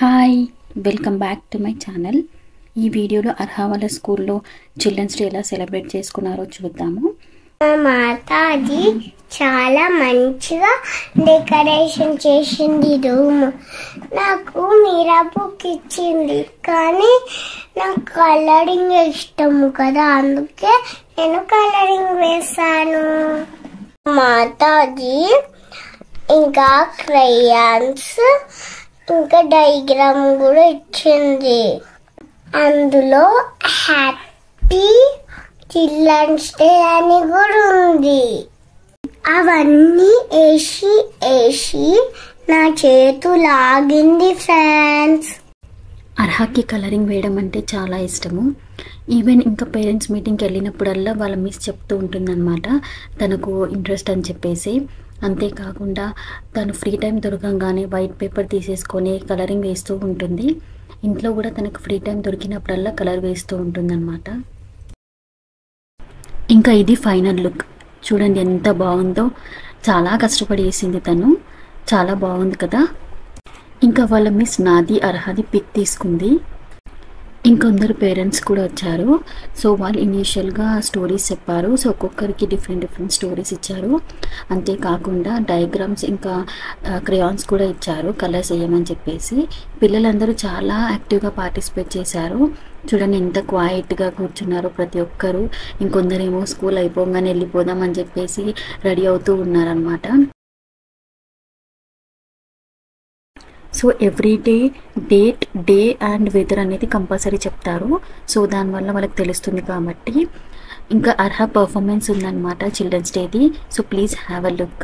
Hi welcome back to my channel. ఈ వీడియోలో అర్హా వాళ్ళ స్కూల్లో చిల్డ్రన్స్ డే ఎలా సెలబ్రేట్ చేసుకున్నారో చూద్దాము. మాతాజీ చాలా మంచిగా డెకరేషన్ చేసింది రూమ్. నాకు మీరా బుక్ ఇచ్చింది, కానీ నాకు కలరింగ్ ఇష్టము కదా, అందుకే నేను కలరింగ్ వేసాను. మాతాజీ ఇంకా క్రయాన్స్ ఇంకా డయాగ్రామ్ కూడా ఇచ్చింది. అందులో హ్యాపీ చిల్డ్రన్స్ డే అని కూడా ఉంది. అవన్నీ వేసి నా చేతు లాగింది ఫ్రెండ్స్. అర్హాకి కలరింగ్ వేయడం అంటే చాలా ఇష్టము. ఈవెన్ ఇంకా పేరెంట్స్ మీటింగ్కి వెళ్ళినప్పుడల్లా వాళ్ళ మిస్ చెప్తూ ఉంటుందన్నమాట తనకు ఇంట్రెస్ట్ అని చెప్పేసి. అంతేకాకుండా తను ఫ్రీ టైం దొరకంగానే వైట్ పేపర్ తీసేసుకొని కలరింగ్ వేస్తూ ఉంటుంది. ఇంట్లో కూడా తనకు ఫ్రీ టైం దొరికినప్పుడల్లా కలర్ వేస్తూ ఉంటుందన్నమాట. ఇంకా ఇది ఫైనల్ లుక్ చూడండి, ఎంత బాగుందో. చాలా కష్టపడి వేసింది తను, చాలా బాగుంది కదా. ఇంకా వాళ్ళ మిస్ నాది అర్హాది పిక్ తీసుకుంది. ఇంకొందరు పేరెంట్స్ కూడా వచ్చారు. సో వాళ్ళు ఇనీషియల్గా స్టోరీస్ చెప్పారు. సో ఒక్కొక్కరికి డిఫరెంట్ స్టోరీస్ ఇచ్చారు. అంతేకాకుండా డయాగ్రామ్స్ ఇంకా క్రేయాన్స్ కూడా ఇచ్చారు కలర్స్ వేయమని చెప్పేసి. పిల్లలందరూ చాలా యాక్టివ్గా పార్టిసిపేట్ చేశారు. చూడండి ఎంత క్వైట్గా కూర్చున్నారు ప్రతి ఒక్కరు. ఇంకొందరేమో స్కూల్ అయిపోగానే వెళ్ళిపోదాం అని చెప్పేసి రెడీ అవుతూ ఉన్నారనమాట. So every date, day and weather అనేది కంపల్సరీ చెప్తారు. సో దానివల్ల వాళ్ళకి తెలుస్తుంది కాబట్టి. ఇంకా అర్హా పర్ఫార్మెన్స్ ఉందన్నమాట చిల్డ్రన్స్ డేది. So please have a look.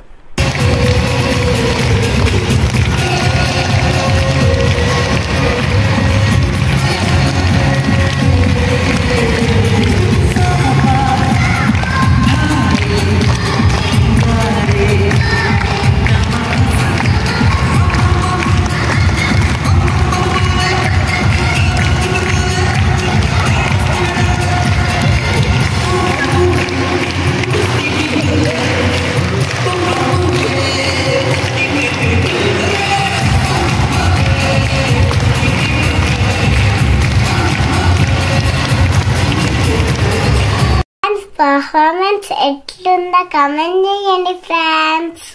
Performance ఎట్లుందో కమెంట్ చేయండి ఫ్రెండ్స్.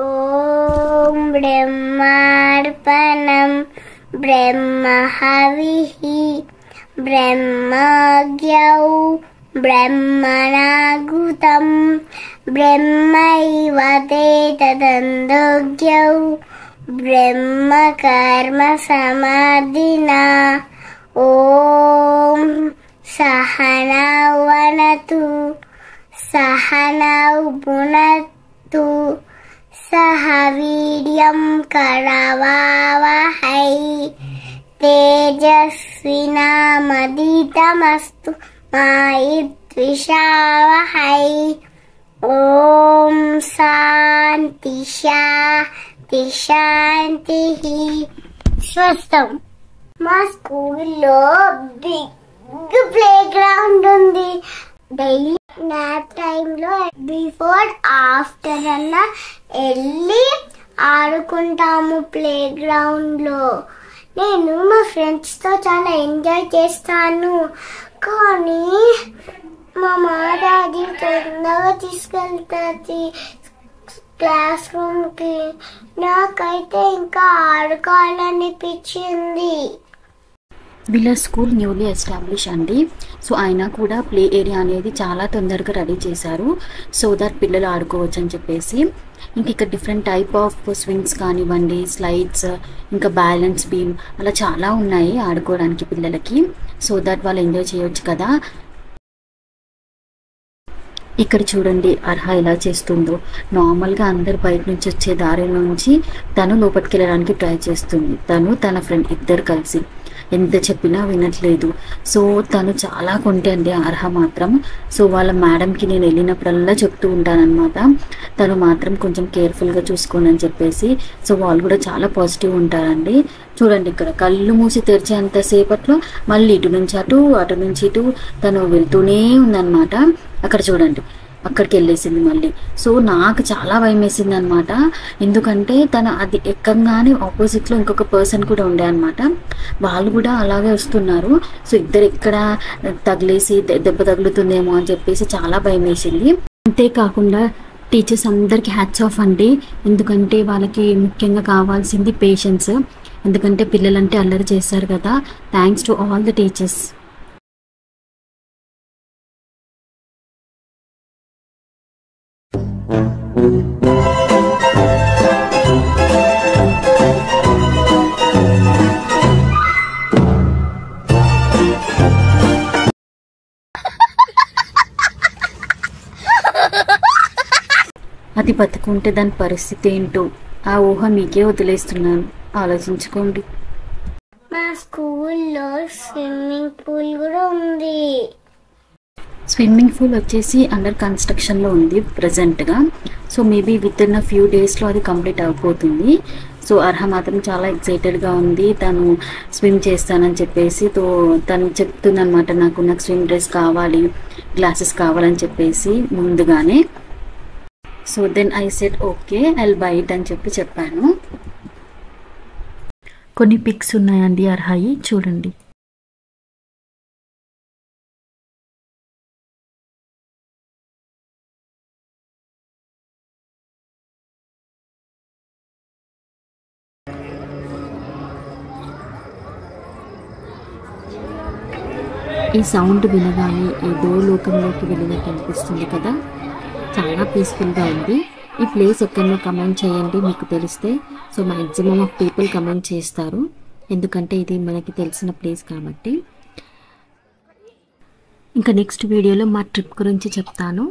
ఓం బ్రహ్మార్పణం బ్రహ్మహవిః బ్రహ్మజ్ఞౌ బ్రహ్మణాగుతం బ్రహ్మైవ తేతదందోజ్ఞౌ బ్రహ్మకర్మ సమాధినా. ఓం సహనౌ వనతు సహనౌ భునత్తు సహ వీర్యం కరవావహై తేజస్వినామదితమస్తు మా విద్విషావహై. ఓం శాంతి శాంతి శాంతి. స్వస్థం. మా స్కూల్లో బిగ్ ప్లే గ్రౌండ్ ఉంది. డైలీ నాప్ టైంలో బిఫోర్ ఆఫ్టర్ అన్న వెళ్ళి ఆడుకుంటాము ప్లే గ్రౌండ్ లో. నేను మా ఫ్రెండ్స్ తో చాలా ఎంజాయ్ చేస్తాను. కానీ మా మాతాజీ తొందరగా తీసుకెళ్తుంది క్లాస్ రూమ్ కి. నాకైతే ఇంకా ఆడుకోవాలనిపించింది. వీళ్ళ స్కూల్ న్యూలీ ఎస్టాబ్లిష్ అండి. సో అయినా కూడా ప్లే ఏరియా అనేది చాలా తొందరగా రెడీ చేశారు. సో దట్ పిల్లలు ఆడుకోవచ్చు అని చెప్పేసి. ఇంక ఇక్కడ డిఫరెంట్ టైప్ ఆఫ్ స్వింగ్స్ కానివ్వండి, స్లైడ్స్, ఇంకా బ్యాలెన్స్ బీమ్, అలా చాలా ఉన్నాయి ఆడుకోవడానికి పిల్లలకి. సో దట్ వాళ్ళు ఎంజాయ్ చేయొచ్చు కదా. ఇక్కడ చూడండి అర్హా ఎలా చేస్తుందో. నార్మల్గా అందరు బయట నుంచి వచ్చే దారిలోంచి తను లోపలికి వెళ్ళడానికి ట్రై చేస్తుంది. తన ఫ్రెండ్ ఇద్దరు కలిసి. ఎంత చెప్పినా వినట్లేదు. సో తను చాలా కొంటండి అర్హ మాత్రం. సో వాళ్ళ మేడంకి నేను వెళ్ళినప్పుడల్లా చెప్తూ ఉంటానన్నమాట, తను మాత్రం కొంచెం కేర్ఫుల్గా చూసుకోండి అని చెప్పేసి. సో వాళ్ళు కూడా చాలా పాజిటివ్ ఉంటారండి. చూడండి ఇక్కడ కళ్ళు మూసి తెరిచేంతసేపట్లో మళ్ళీ ఇటు నుంచి అటు, అటు నుంచి ఇటు తను వెళ్తూనే ఉందన్నమాట. అక్కడ చూడండి అక్కడికి వెళ్ళేసింది మళ్ళీ. సో నాకు చాలా భయం వేసింది అనమాట. ఎందుకంటే తను అది ఎక్కగానే ఆపోజిట్లో ఇంకొక పర్సన్ కూడా ఉండే అనమాట. వాళ్ళు కూడా అలాగే వస్తున్నారు. సో ఇద్దరు ఎక్కడ తగిలేసి దెబ్బ తగులుతుందేమో అని చెప్పేసి చాలా భయం వేసింది. అంతేకాకుండా టీచర్స్ అందరికీ హ్యాట్స్ ఆఫ్ అండి. ఎందుకంటే వాళ్ళకి ముఖ్యంగా కావాల్సింది పేషెన్స్. ఎందుకంటే పిల్లలంటే అల్లరి చేస్తారు కదా. Thanks to all the teachers. అది బతుకుంటే దాని పరిస్థితి ఏంటో ఆ ఊహ మీకే వదిలేస్తున్నాను, ఆలోచించుకోండి. మా స్కూల్లో స్విమ్మింగ్ పూల్ కూడా ఉంది. స్విమ్మింగ్ పూల్ వచ్చేసి అండర్ కన్స్ట్రక్షన్లో ఉంది ప్రజెంట్గా. So maybe with in few డేస్లో అది కంప్లీట్ అయిపోతుంది. సో అర్హ మాత్రం చాలా ఎక్సైటెడ్గా ఉంది. తను స్విమ్ చేస్తానని చెప్పేసి తను చెప్తుందనమాట, నాకు స్విమ్ డ్రెస్ కావాలి, గ్లాసెస్ కావాలని చెప్పేసి ముందుగానే. So then I said okay I'll buy it అని చెప్పాను. కొన్ని పిక్స్ ఉన్నాయండి అర్హాయి, చూడండి. ఈ సౌండ్ వినగానే ఏదో లోకంలోకి వెళ్ళినట్టు అనిపిస్తుంది కదా. చాలా పీస్ఫుల్గా ఉంది. ఈ ప్లేస్ ఎక్కడో కమెంట్ చేయండి మీకు తెలిస్తే. So maximum of people comment చేస్తారు, ఎందుకంటే ఇది మనకి తెలిసిన ప్లేస్ కాబట్టి. ఇంకా నెక్స్ట్ వీడియోలో మా ట్రిప్ గురించి చెప్తాను.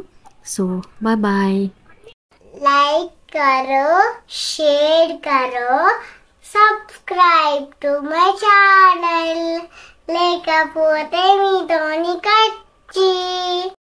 So bye bye. लाइक करो, शेयर करो, सब्सक्राइब टू माय चैनल. లేకపోతే మీతోని